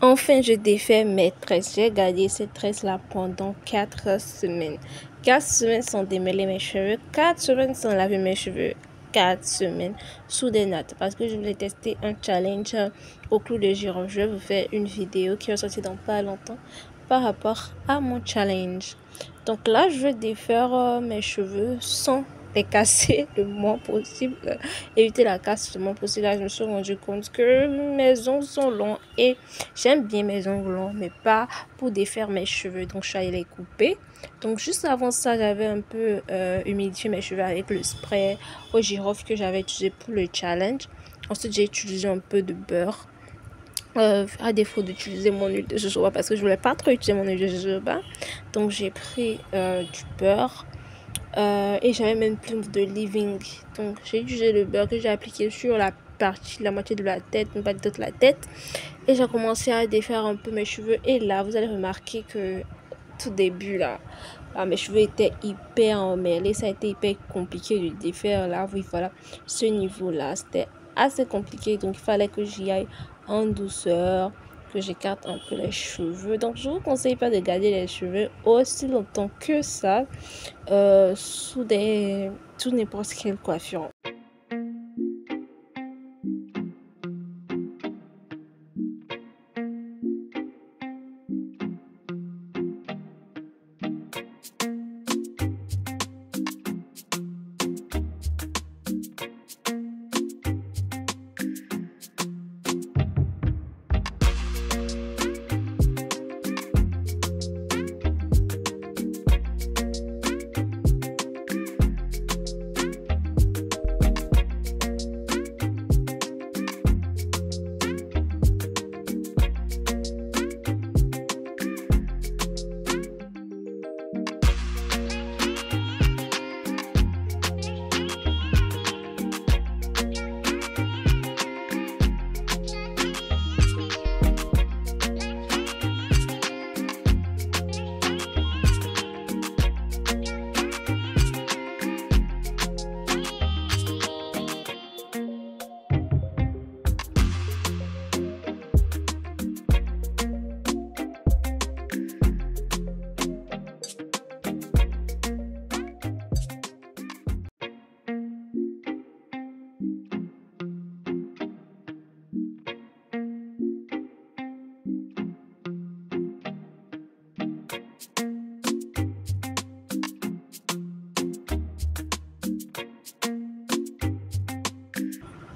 Enfin, je défais mes tresses. J'ai gardé ces tresses-là pendant 4 semaines. 4 semaines sans démêler mes cheveux. 4 semaines sans laver mes cheveux. 4 semaines sous des nattes. Parce que je voulais tester un challenge au clou de girofle. Je vais vous faire une vidéo qui va sortir dans pas longtemps par rapport à mon challenge. Donc là, je vais défaire mes cheveux sans les casser le moins possible, éviter la casse le moins possible. Là, je me suis rendu compte que mes ongles sont longs et j'aime bien mes ongles longs, mais pas pour défaire mes cheveux. Donc, je suis allée les couper. Donc, juste avant ça, j'avais un peu humidifié mes cheveux avec le spray au girofle que j'avais utilisé pour le challenge. Ensuite, j'ai utilisé un peu de beurre. À défaut d'utiliser mon huile de jojoba parce que je voulais pas trop utiliser mon huile de jojoba, donc j'ai pris du beurre et j'avais même plus de leave-in. Donc j'ai utilisé le beurre que j'ai appliqué sur la moitié de la tête, mais pas toute la tête, et j'ai commencé à défaire un peu mes cheveux. Et là vous allez remarquer que tout début là, mes cheveux étaient hyper emmêlés, ça a été hyper compliqué de défaire. Là oui, voilà, ce niveau là c'était assez compliqué, donc il fallait que j'y aille en douceur, que j'écarte un peu les cheveux. Donc je vous conseille pas de garder les cheveux aussi longtemps que ça sous n'importe quelle coiffure.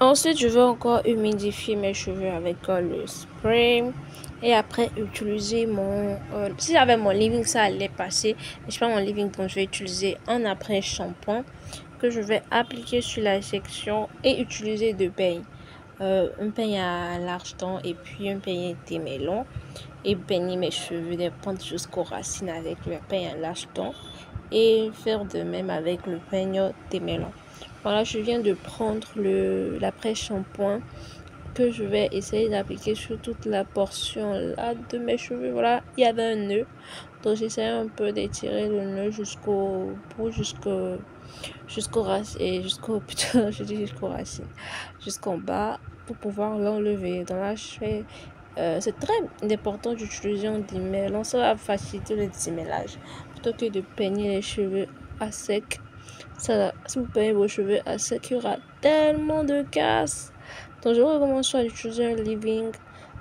Ensuite, je vais encore humidifier mes cheveux avec le spray. Et après, utiliser mon... si j'avais mon leave-in, ça allait passer. Mais je n'ai pas mon leave-in, donc je vais utiliser un après-shampoing que je vais appliquer sur la section et utiliser deux peignes. Un peigne à large temps et puis un peigne démêlant. Et peigner mes cheveux des pointes jusqu'aux racines avec le peigne à large temps. Et faire de même avec le peigne démêlant. Voilà, je viens de prendre l'après-shampoing que je vais essayer d'appliquer sur toute la portion là de mes cheveux. Voilà, il y avait un nœud, donc j'essaie un peu d'étirer le nœud jusqu'au bout, jusqu'aux racines, plutôt, je dis jusqu'aux racines, jusqu'en bas pour pouvoir l'enlever. Donc là, je fais c'est très important d'utiliser un démêlant, ça va faciliter le démêlage plutôt que de peigner les cheveux à sec. Ça, si vous peignez vos cheveux à sec, il y aura tellement de casse. Donc je vous recommande soit d'utiliser un leave-in,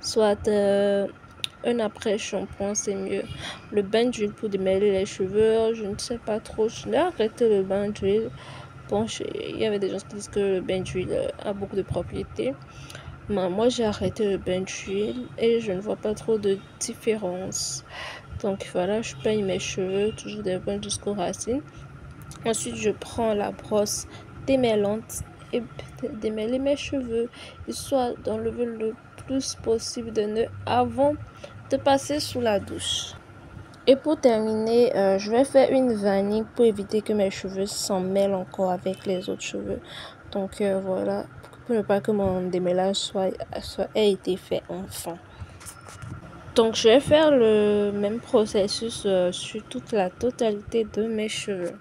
soit un après-shampoing, c'est mieux. Le bain d'huile pour démêler les cheveux, je ne sais pas trop. Je n'ai arrêté le bain d'huile. Bon, il y avait des gens qui disent que le bain d'huile a beaucoup de propriétés. Mais moi, j'ai arrêté le bain d'huile et je ne vois pas trop de différence. Donc voilà, je peigne mes cheveux, toujours des points jusqu'aux racines. Ensuite, je prends la brosse démêlante et démêler mes cheveux, histoire d'enlever le plus possible de nœuds avant de passer sous la douche. Et pour terminer, je vais faire une vanille pour éviter que mes cheveux s'en mêlent encore avec les autres cheveux. Donc voilà, pour ne pas que mon démêlage ait été fait enfin. Donc je vais faire le même processus sur toute la totalité de mes cheveux.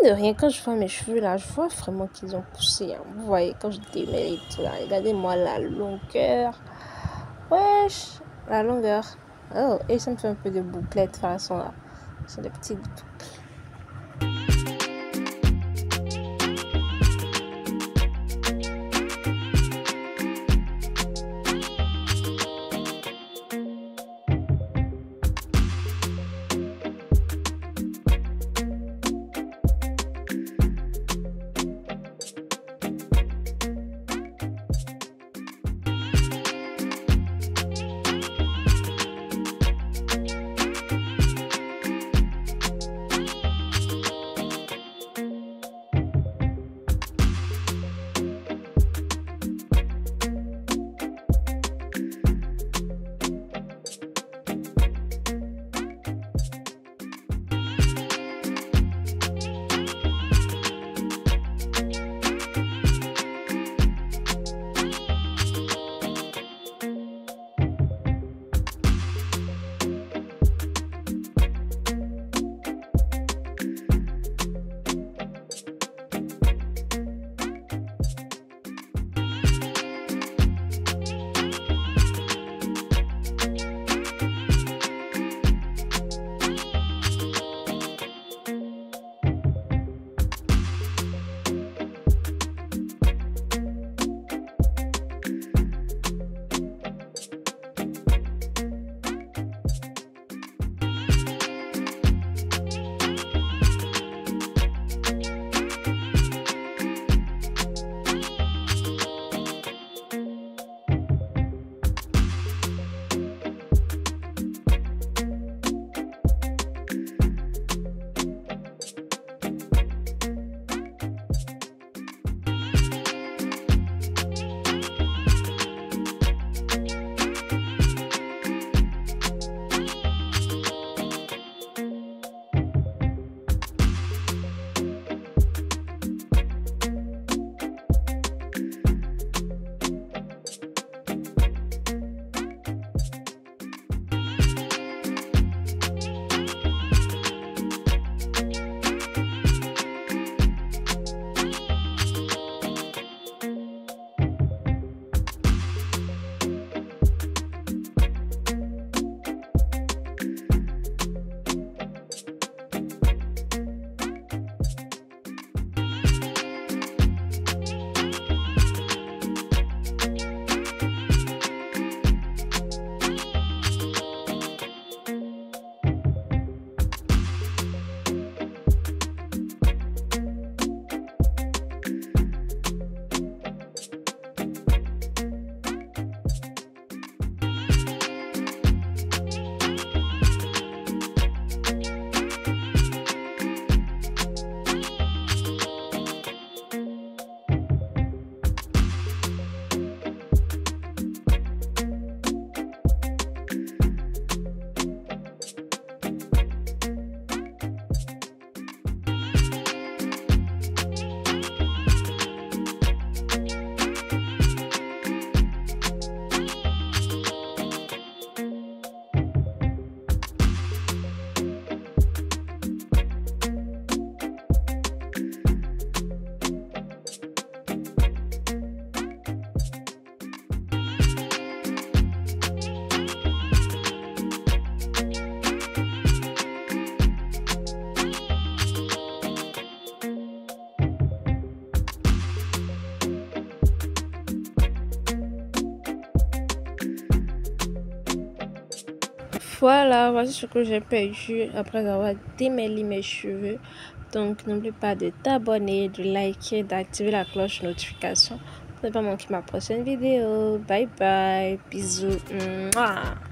de rien, quand je vois mes cheveux là, je vois vraiment qu'ils ont poussé. Hein. Vous voyez, quand je démêle et tout là, regardez-moi la longueur. Wesh, la longueur. Oh, et ça me fait un peu de bouclettes de toute façon là. C'est des petites bouclettes. Voilà, voici ce que j'ai perdu après avoir démêlé mes cheveux. Donc, n'oublie pas de t'abonner, de liker, d'activer la cloche notification pour ne pas manquer ma prochaine vidéo. Bye bye, bisous. Mouah.